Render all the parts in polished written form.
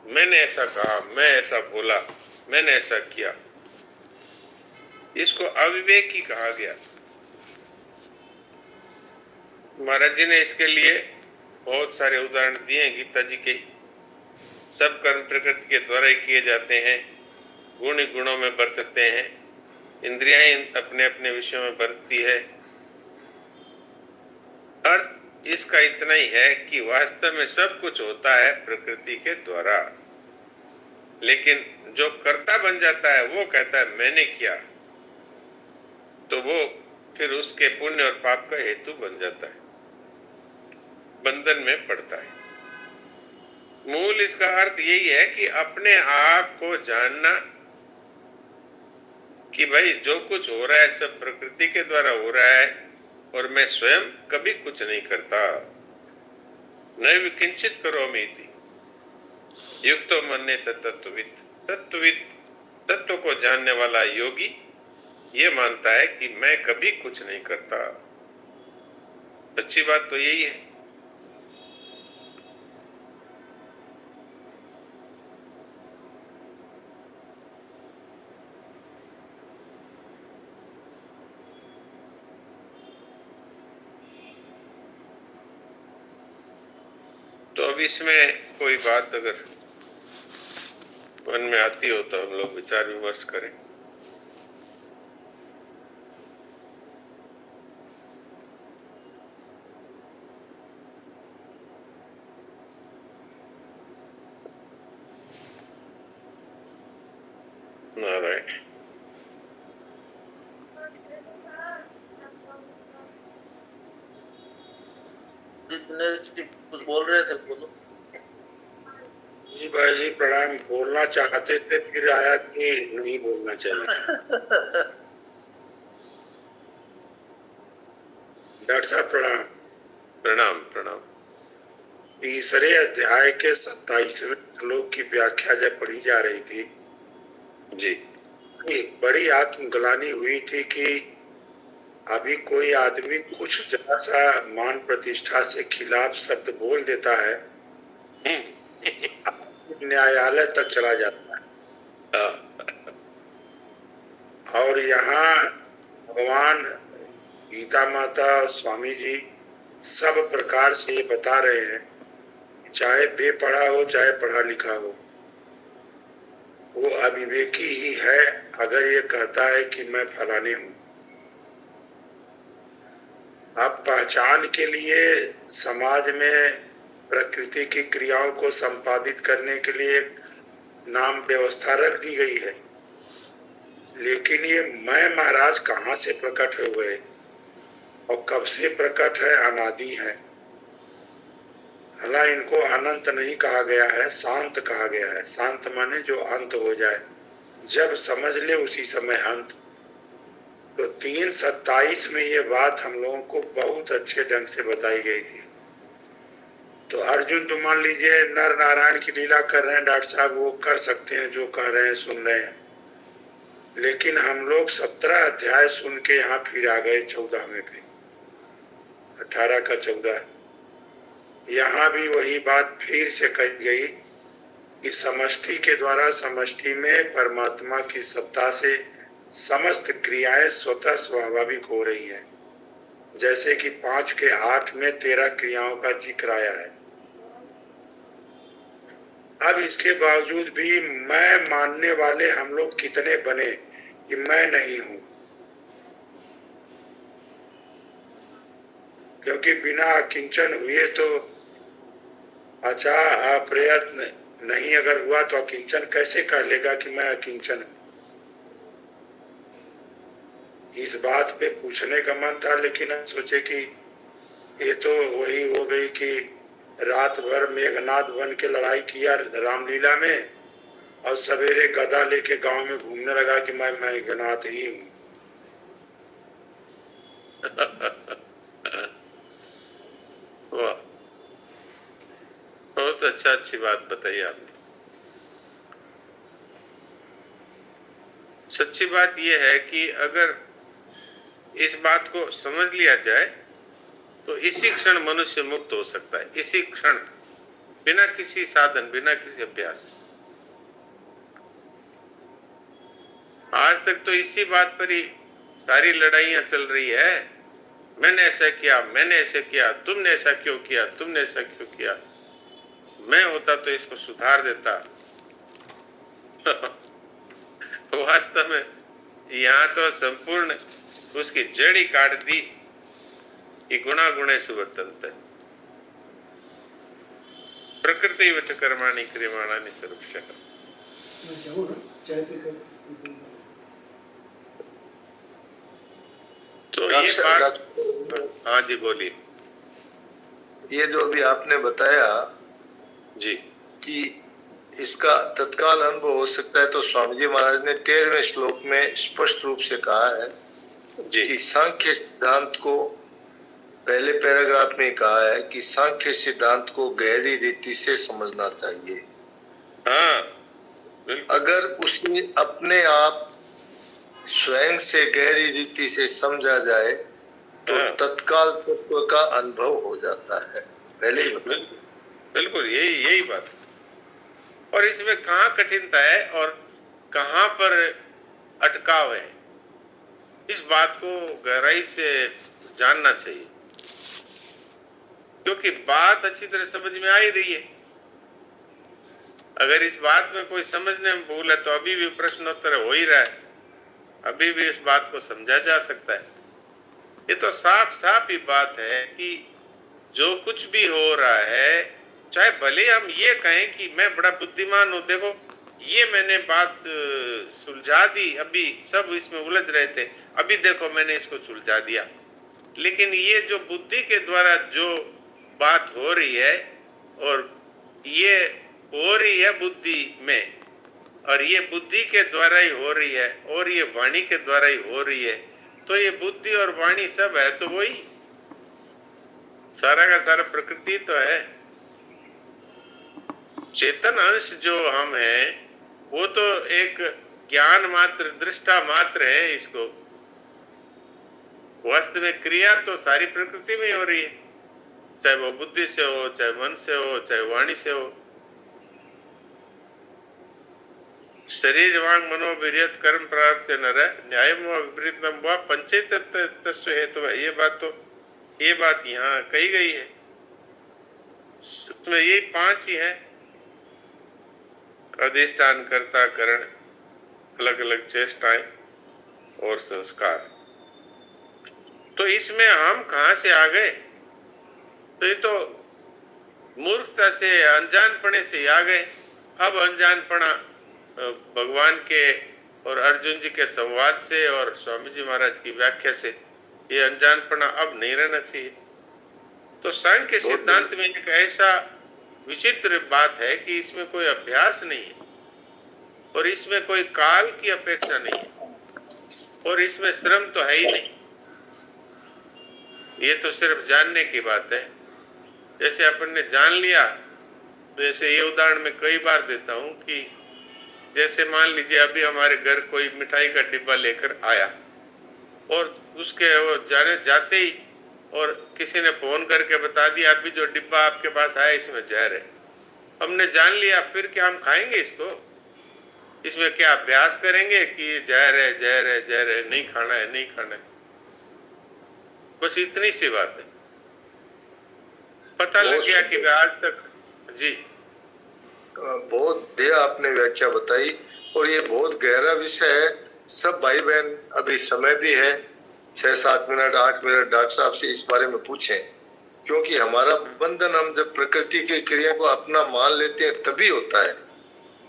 मैंने ऐसा कहा, मैं ऐसा बोला, मैंने ऐसा किया, इसको अविवेक ही कहा गया। महाराज जी ने इसके लिए बहुत सारे उदाहरण दिए हैं गीता जी के। सब कर्म प्रकृति के द्वारा ही किए जाते हैं, गुण ही गुणों में बरतते हैं, इंद्रियां अपने अपने विषयों में बरतती है। अर्थ इसका इतना ही है कि वास्तव में सब कुछ होता है प्रकृति के द्वारा, लेकिन जो कर्ता बन जाता है वो कहता है मैंने किया, तो वो फिर उसके पुण्य और पाप का हेतु बन जाता है, बंधन में पड़ता है। मूल इसका अर्थ यही है कि अपने आप को जानना कि भाई जो कुछ हो रहा है सब प्रकृति के द्वारा हो रहा है और मैं स्वयं कभी कुछ नहीं करता। नैव किंचित करोमीति युक्तो मन्ये तत्त्ववित्। तत्त्ववित्, तत्व को जानने वाला योगी ये मानता है कि मैं कभी कुछ नहीं करता। अच्छी बात तो यही है। तो अब इसमें कोई बात अगर मन में आती हो तो हम लोग विचार विमर्श करें। नारायण। कुछ बोल रहे थे, बोलो। जी भाई जी प्रणाम। बोलना चाहते थे, फिर आया कि नहीं बोलना चाहिए। डॉक्टर साहब प्रणाम। प्रणाम प्रणाम। तीसरे अध्याय के 27वें श्लोक की व्याख्या जब पढ़ी जा रही थी जी, एक बड़ी आत्मग्लानि हुई थी कि अभी कोई आदमी कुछ जरा सा मान प्रतिष्ठा से खिलाफ शब्द बोल देता है, न्यायालय तक चला जाता है। और यहाँ भगवान, गीता माता, स्वामी जी सब प्रकार से ये बता रहे हैं, चाहे बेपढ़ा हो चाहे पढ़ा लिखा हो, वो अविवेकी ही है अगर ये कहता है कि मैं फलाने हूं। अब पहचान के लिए समाज में प्रकृति की क्रियाओं को संपादित करने के लिए एक नाम व्यवस्था रख दी गई है, लेकिन ये मैं महाराज कहाँ से प्रकट हुए और कब से प्रकट है? अनादि है। हालांकि इनको अनंत नहीं कहा गया है, शांत कहा गया है। शांत माने जो अंत हो जाए, जब समझ ले उसी समय अंत। तो 3:27 में ये बात हम लोगों को बहुत अच्छे ढंग से बताई गई थी। तो अर्जुन तो मान लीजिए नर नारायण की लीला कर रहे हैं डॉक्टर साहब, वो कर सकते हैं जो कह रहे हैं, सुन रहे हैं, लेकिन हम लोग 17 अध्याय सुन के यहाँ फिर आ गए 14वें पे, 18 का 14। यहाँ भी वही बात फिर से कही गई कि समष्टि के द्वारा समष्टि में परमात्मा की सत्ता से समस्त क्रियाएं स्वतः स्वाभाविक हो रही हैं, जैसे कि 5 के 8 में 13 क्रियाओं का जिक्र आया है। अब इसके बावजूद भी मैं मानने वाले हम लोग कितने बने कि मैं नहीं हूं, क्योंकि बिना अकिंचन हुए तो अच्छा अप्रयत्न नहीं अगर हुआ तो अकिंचन कैसे कह लेगा कि मैं अकिंचन हूं। इस बात पे पूछने का मन था, लेकिन हम सोचे कि ये तो वही हो गई कि रात भर मेघनाथ बन के लड़ाई किया रामलीला में और सवेरे गदा लेके गांव में घूमने लगा कि मैं मेघनाथ ही हूं। वाह, बहुत अच्छी बात बताई आपने। सच्ची बात यह है कि अगर इस बात को समझ लिया जाए तो इसी क्षण मनुष्य मुक्त हो सकता है। इसी क्षण बिना किसी साधन, बिना किसी अभ्यास। आज तक तो इसी बात पर ही सारी लड़ाइयां चल रही है। मैंने ऐसा किया, मैंने ऐसे किया, तुमने ऐसा क्यों किया, तुमने ऐसा क्यों किया। मैं होता तो इसको सुधार देता। वास्तव में यहाँ तो संपूर्ण उसकी जड़ ही काट दी कि गुणा गुणेषु वर्तन्ते, प्रकृति वच कर्माणि क्रियमाणानि सर्वशः। तो ये बात, हाँ जी बोलिए। ये जो अभी आपने बताया जी कि इसका तत्काल अनुभव हो सकता है, तो स्वामी जी महाराज ने 13वें श्लोक में स्पष्ट रूप से कहा है जी कि सांख्य सिद्धांत को, पहले पैराग्राफ में कहा है कि सांख्य सिद्धांत को गहरी रीति से समझना चाहिए। हाँ, अगर उसे अपने आप स्वयं से गहरी रीति से समझा जाए तो हाँ, तत्काल तत्व का अनुभव हो जाता है। पहले ही बिल्कुल यही बात। और इसमें कहाँ कठिनता है और कहाँ पर अटकाव है, इस बात को गहराई से जानना चाहिए, क्योंकि बात अच्छी तरह समझ में आ ही रही है। अगर इस बात में कोई समझने में भूल है तो अभी भी प्रश्नोत्तर हो ही रहा है, अभी भी इस बात को समझा जा सकता है। ये तो साफ साफ ही बात है कि जो कुछ भी हो रहा है, चाहे भले हम ये कहें कि मैं बड़ा बुद्धिमान हूं, देखो ये मैंने बात सुलझा दी, अभी सब इसमें उलझ रहे थे, अभी देखो मैंने इसको सुलझा दिया। लेकिन ये जो बुद्धि के द्वारा जो बात हो रही है, और ये हो रही है बुद्धि में, और ये बुद्धि के द्वारा ही हो रही है, और ये वाणी के द्वारा ही हो रही है, तो ये बुद्धि और वाणी सब है तो वही, सारा का सारा प्रकृति तो है। चेतन अंश जो हम हैं वो तो एक ज्ञान मात्र, दृष्टा मात्र है इसको। वास्तव में क्रिया तो सारी प्रकृति में ही हो रही है, चाहे वो बुद्धि से हो, चाहे मन से हो, चाहे वाणी से हो। शरीर वांग मनो वीर्यत कर्म प्रारब्ध नर न्यायम व विपरीतम व पंचेत तस्व हेतु है। ये बात यहाँ कही गई है। उसमें ये 5 ही है, अधिष्ठान, कर्ता, करण, अलग अलग चेष्टाएं और संस्कार। तो इसमें हम कहां से आ गए? तो ये तो मूर्खता से, अनजानपने से आ गए। अब अनजानपना भगवान के और अर्जुन जी के संवाद से और स्वामी जी महाराज की व्याख्या से, ये अनजानपना अब नहीं रहना चाहिए। तो सांख्य सिद्धांत में एक ऐसा विचित्र बात है कि इसमें कोई अभ्यास नहीं है, और इसमें कोई काल की अपेक्षा नहीं है, और इसमें श्रम तो है ही नहीं। ये तो सिर्फ जानने की बात है। जैसे अपन ने जान लिया, जैसे ये उदाहरण मैं कई बार देता हूं कि जैसे मान लीजिए अभी हमारे घर कोई मिठाई का डिब्बा लेकर आया, और उसके वो जाते ही और किसी ने फोन करके बता दिया अभी जो डिब्बा आपके पास आया इसमें जहर है। हमने जान लिया, फिर क्या हम खाएंगे इसको? इसमें क्या अभ्यास करेंगे कि जहर है, जहर है, जहर है, नहीं खाना है, नहीं खाना है? बस इतनी सी बात है। पता लग गया कि आज तक जी बहुत बढ़िया आपने व्याख्या बताई, और ये बहुत गहरा विषय है। सब भाई बहन, अभी समय भी है, 6-7 मिनट 8 मिनट डॉक्टर साहब से इस बारे में पूछें, क्योंकि हमारा बंधन, हम जब प्रकृति की क्रिया को अपना मान लेते हैं तभी होता है,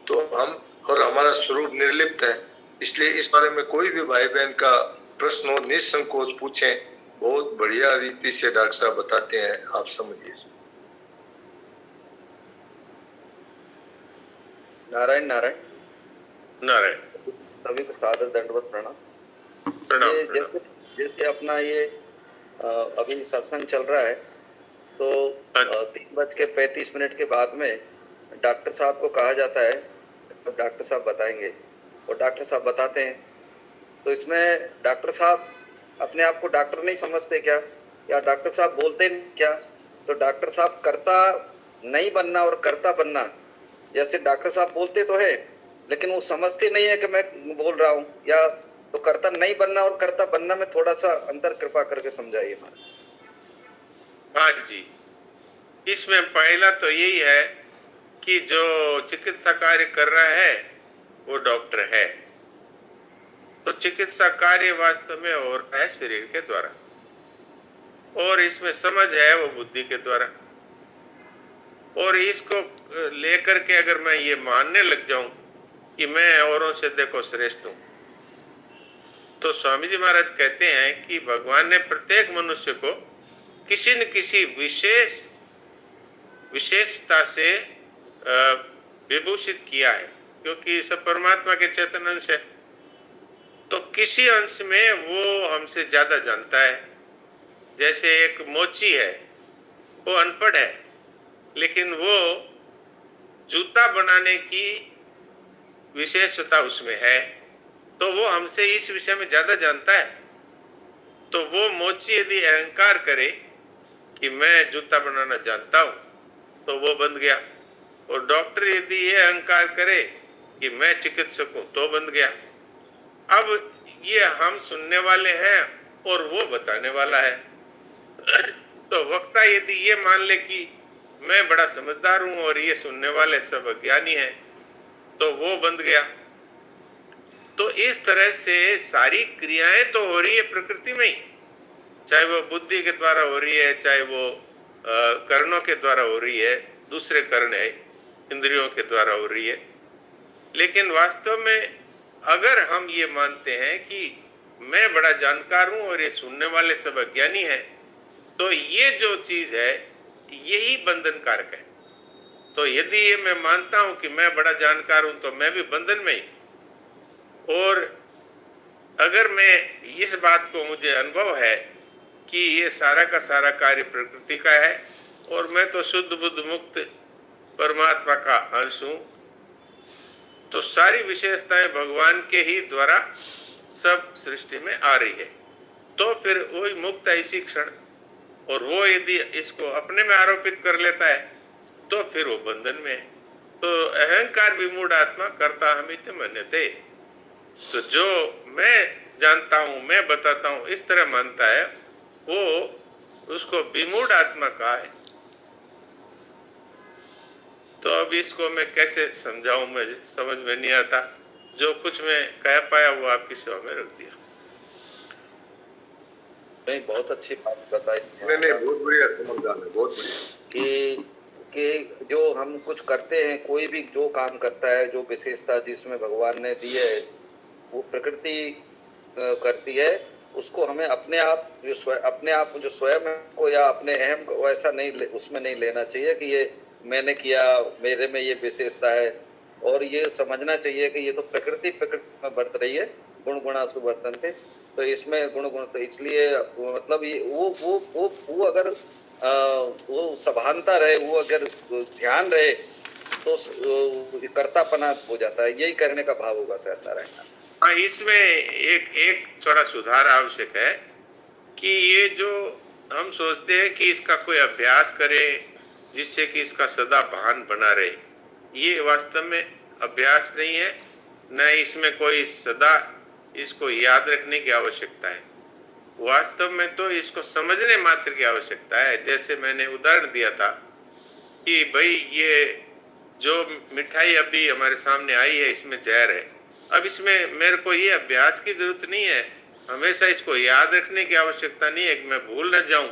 तो हम, और हमारा स्वरूप निर्लिप्त है। इसलिए इस बारे में कोई भी भाई बहन का प्रश्न हो, निसंकोच पूछें। बहुत बढ़िया रीति से डॉक्टर साहब बताते हैं, आप समझिए। नारायण नारायण नारायण। सभी को सादर दंडवत प्रणाम। प्रणाम। जैसे जैसे अपना ये अभी सत्संग चल रहा है, तो 3:35 के बाद में डॉक्टर साहब को कहा जाता है, तो डॉक्टर साहब बताएंगे, और डॉक्टर साहब बताते हैं। तो इसमें डॉक्टर साहब अपने आप को डॉक्टर नहीं समझते क्या, या डॉक्टर साहब बोलते नहीं क्या? तो डॉक्टर साहब कर्ता नहीं बनना और कर्ता बनना, जैसे डॉक्टर साहब बोलते तो है लेकिन वो समझते नहीं है कि मैं बोल रहा हूँ, या तो कर्ता नहीं बनना और कर्ता बनना में थोड़ा सा अंतर कृपा करके समझाइए महाराज। हाँ जी, इसमें पहला तो यही है कि जो चिकित्सा कार्य कर रहा है वो डॉक्टर है, तो चिकित्सा कार्य वास्तव में हो रहा है शरीर के द्वारा, और इसमें समझ है वो बुद्धि के द्वारा। और इसको लेकर के अगर मैं ये मानने लग जाऊं कि मैं औरों से देखो श्रेष्ठ हूं, तो स्वामी जी महाराज कहते हैं कि भगवान ने प्रत्येक मनुष्य को किसी न किसी विशेषता से विभूषित किया है, क्योंकि सब परमात्मा के चेतन अंश है। तो किसी अंश में वो हमसे ज्यादा जानता है। जैसे एक मोची है, वो अनपढ़ है, लेकिन वो जूता बनाने की विशेषता उसमें है, तो वो हमसे इस विषय में ज्यादा जानता है। तो वो मोची यदि अहंकार करे कि मैं जूता बनाना जानता हूं, तो वो बंद गया। और डॉक्टर यदि ये अहंकार करे कि मैं चिकित्सक हूं, तो बंद गया। अब ये हम सुनने वाले हैं और वो बताने वाला है। तो वक्ता यदि ये मान ले कि मैं बड़ा समझदार हूं और ये सुनने वाले सब अज्ञानी हैं, तो वो बंद गया। तो इस तरह से सारी क्रियाएं तो हो रही है प्रकृति में ही, चाहे वो बुद्धि के द्वारा हो रही है, चाहे वो कर्णों के द्वारा हो रही है, दूसरे कर्ण है, इंद्रियों के द्वारा हो रही है। लेकिन वास्तव में अगर हम ये मानते हैं कि मैं बड़ा जानकार हूं और ये सुनने वाले सब अज्ञानी हैं, तो ये जो चीज है यही बंधन कारक है। तो यदि ये मैं मानता हूं कि मैं बड़ा जानकार हूं, तो मैं भी बंधन में ही। और अगर मैं इस बात को मुझे अनुभव है कि ये सारा का सारा कार्य प्रकृति का है और मैं तो शुद्ध बुद्ध मुक्त परमात्मा का अंश हूं, तो सारी विशेषताएं भगवान के ही द्वारा सब सृष्टि में आ रही है। तो फिर वही मुक्त है इसी क्षण, और वो यदि इसको अपने में आरोपित कर लेता है, तो फिर वो बंधन में है। तो अहंकार विमूढ़ आत्मा करता हमित मन्यते। तो जो मैं जानता हूं, मैं बताता हूं, इस तरह मानता है, वो उसको विमूढ़ आत्मा कहा है। तो अब इसको मैं कैसे समझाऊं, मुझे समझ में नहीं आता। जो कुछ मैं कह पाया वो आपकी सेवा में रख दिया। नहीं, बहुत अच्छी बात बताई। नहीं, बहुत बढ़िया समझदार है, बहुत बढ़िया। कि जो हम कुछ करते हैं, कोई भी जो काम करता है, जो विशेषता जिसमें भगवान ने दी है, वो प्रकृति करती है। उसको हमें अपने आप जो स्वयं को या अपने अहम को वैसा नहीं उसमें नहीं लेना चाहिए कि ये मैंने किया, मेरे में ये विशेषता है। और ये समझना चाहिए कि ये तो प्रकृति में बरत रही है, गुण गुणासु वर्तन्ते। तो इसमें गुण तो इसलिए मतलब ये वो अगर वो सभानता रहे, वो अगर ध्यान रहे, तो कर्तापना हो जाता है। यही करने का भाव होगा शायद नारायण। हाँ, इसमें एक थोड़ा सुधार आवश्यक है कि ये जो हम सोचते हैं कि इसका कोई अभ्यास करे जिससे कि इसका सदा भान बना रहे, ये वास्तव में अभ्यास नहीं है, न इसमें कोई सदा इसको याद रखने की आवश्यकता है। वास्तव में तो इसको समझने मात्र की आवश्यकता है। जैसे मैंने उदाहरण दिया था कि भाई ये जो मिठाई अभी हमारे सामने आई है, इसमें जहर है। अब इसमें मेरे को ये अभ्यास की जरूरत नहीं है, हमेशा इसको याद रखने की आवश्यकता नहीं है कि मैं भूल न जाऊं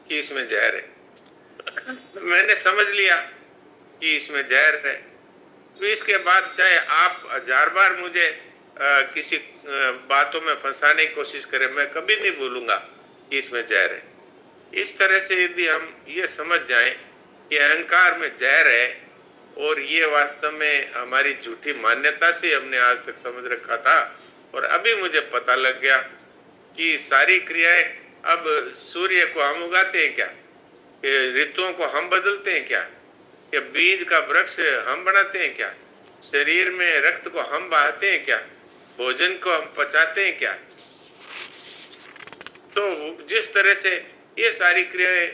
कि इसमें जहर है। मैंने समझ लिया कि इसमें जहर है, तो इसके बाद चाहे आप 1000 बार मुझे किसी बातों में फंसाने की कोशिश करें, मैं कभी नहीं भूलूंगा कि इसमें जहर है। इस तरह से यदि हम ये समझ जाएं कि अहंकार में जहर है, और ये वास्तव में हमारी झूठी मान्यता से हमने आज तक समझ रखा था, और अभी मुझे पता लग गया कि सारी क्रियाएं, अब सूर्य को हम उगाते हैं क्या, ऋतुओं को हम बदलते हैं क्या, या बीज का वृक्ष हम बनाते हैं क्या, शरीर में रक्त को हम बहाते हैं क्या, भोजन को हम पचाते हैं क्या। तो जिस तरह से ये सारी क्रियाएं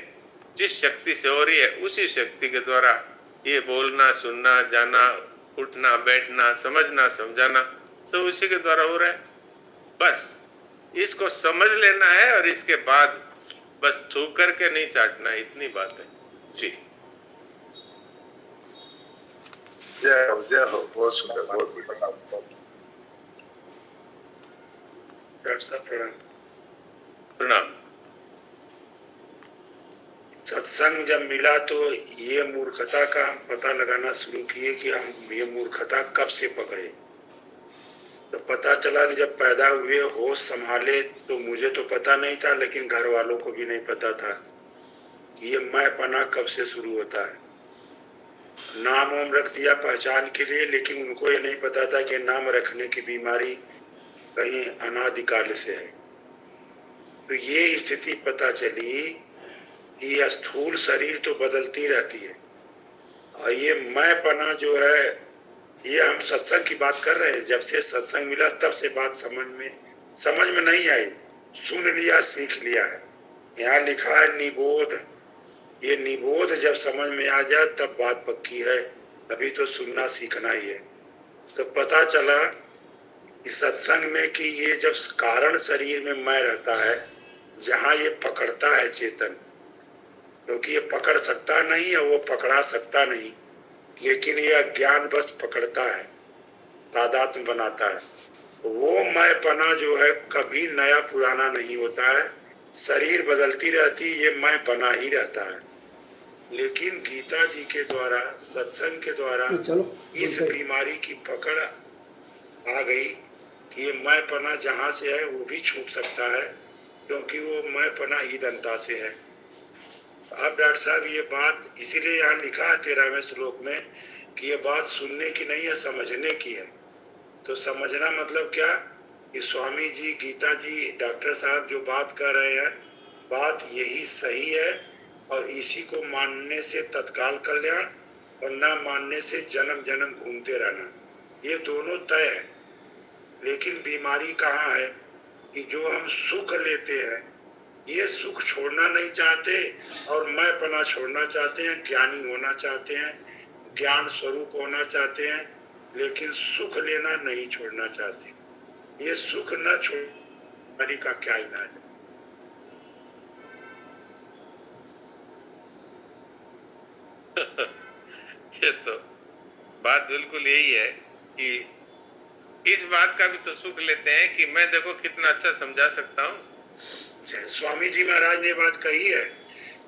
जिस शक्ति से हो रही है उसी शक्ति के द्वारा ये बोलना, सुनना, जाना, उठना, बैठना, समझना, समझाना सब उसी के द्वारा हो रहा है। बस इसको समझ लेना है और इसके बाद बस थूक करके नहीं चाटना, इतनी बात है जी। जय हो, बहुत सुंदर, बहुत बढ़िया। डॉक्टर साहब प्रणाम। प्रणाम। सत्संग जब मिला तो ये मूर्खता का हम पता लगाना शुरू किए कि हम ये मूर्खता कब से पकड़े। तो पता चला कि जब पैदा हुए, होश संभाले, तो मुझे तो पता नहीं था, लेकिन घर वालों को भी नहीं पता था कि ये मैंपना कब से शुरू होता है। नाम वाम रख दिया पहचान के लिए, लेकिन उनको ये नहीं पता था कि नाम रखने की बीमारी कहीं अनादिकाल से है। तो ये स्थिति पता चली कि यह स्थूल शरीर तो बदलती रहती है और ये मैंपना जो है, ये हम सत्संग की बात कर रहे हैं। जब से सत्संग मिला तब से बात समझ में नहीं आई, सुन लिया, सीख लिया है। यहाँ लिखा है निबोध। ये निबोध जब समझ में आ जाए तब बात पक्की है, अभी तो सुनना सीखना ही है। तो पता चला कि सत्संग में कि ये जब कारण शरीर में मैं रहता है, जहाँ ये पकड़ता है चेतन, क्योंकि ये पकड़ सकता नहीं है, वो पकड़ा सकता नहीं, लेकिन ये अज्ञान बस पकड़ता है, तादात्म्य बनाता है। वो मैंपना जो है कभी नया पुराना नहीं होता है, शरीर बदलती रहती, ये मैंपना ही रहता है। लेकिन गीता जी के द्वारा, सत्संग के द्वारा इस बीमारी की पकड़ आ गई कि ये मैंपना जहाँ से है वो भी छूट सकता है, क्योंकि वो मैंपना ही दंता से है। अब डॉक्टर साहब ये बात इसीलिए यहाँ लिखा है 13वें श्लोक में कि ये बात सुनने की नहीं है, समझने की है। तो समझना मतलब क्या कि स्वामी जी, गीता जी, डॉक्टर साहब जो बात कर रहे हैं, बात यही सही है और इसी को मानने से तत्काल कल्याण और ना मानने से जन्म जन्म घूमते रहना, ये दोनों तय है। लेकिन बीमारी कहाँ है कि जो हम सुख लेते हैं, ये सुख छोड़ना नहीं चाहते और मैंपना छोड़ना चाहते हैं, ज्ञानी होना चाहते हैं, ज्ञान स्वरूप होना चाहते हैं, लेकिन सुख लेना नहीं छोड़ना चाहते। ये सुख न छोड़ने का क्या इलाज है? ये तो बात बिल्कुल यही है कि इस बात का भी तो सुख लेते हैं कि मैं देखो कितना अच्छा समझा सकता हूँ। स्वामी जी महाराज ने बात कही है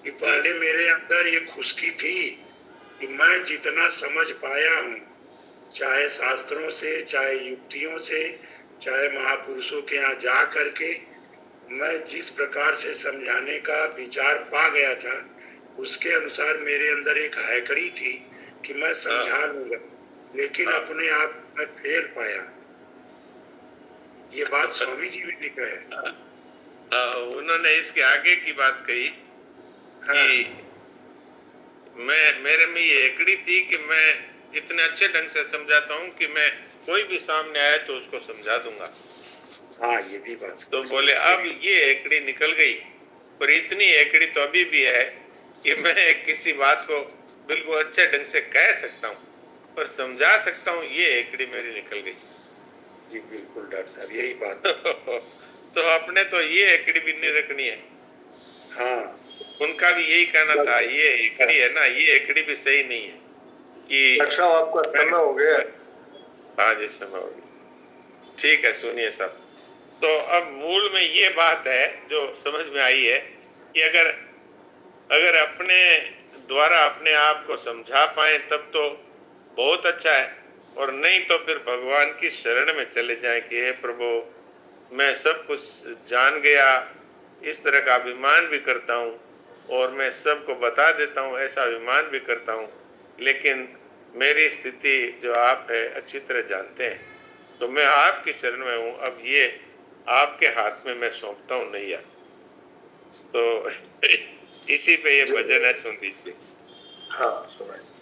कि पहले मेरे अंदर ये खुशकी थी कि मैं जितना समझ पाया हूँ, चाहे शास्त्रों से, चाहे युक्तियों से, चाहे महापुरुषों के यहाँ जा करके, मैं जिस प्रकार से समझाने का विचार पा गया था, उसके अनुसार मेरे अंदर एक हैकड़ी थी कि मैं समझा लूंगा, लेकिन अपने आप में फेल पाया। ये बात स्वामी जी भी लिखा है। उन्होंने इसके आगे की बात कही कि मेरे में ये एकड़ी थी कि मैं इतने अच्छे ढंग से समझाता हूँ कि मैं कोई भी सामने आए तो उसको समझा दूंगा। हाँ, ये भी बात। तो बोले अब ये एकड़ी निकल गई, पर इतनी एकड़ी तो अभी भी है कि मैं किसी बात को बिल्कुल अच्छे ढंग से कह सकता हूँ, पर समझा सकता हूँ, ये एकड़ी मेरी निकल गई। जी बिल्कुल डॉक्टर साहब, यही बात। तो अपने तो ये एकड़ी भी नहीं रखनी है। हाँ, उनका भी यही कहना था, ये एकड़ी है ना, ये एकड़ी भी सही नहीं है कि अच्छा आपका समय हो गया। हाँ जी, समय हो गया। ठीक है, सुनिए साहब। तो अब मूल में ये बात है जो समझ में आई है कि अगर अपने द्वारा अपने आप को समझा पाए तब तो बहुत अच्छा है, और नहीं तो फिर भगवान की शरण में चले जाएं कि हे प्रभु, मैं सब कुछ जान गया, इस तरह का अभिमान भी करता हूँ और मैं सबको बता देता हूँ, ऐसा अभिमान भी करता हूँ, लेकिन मेरी स्थिति जो आप है अच्छी तरह जानते हैं, तो मैं आपकी शरण में हूँ। अब ये आपके हाथ में मैं सौंपता हूँ नैया। तो इसी पे ये भजन है, सुन लीजिए। हाँ सुनाइए।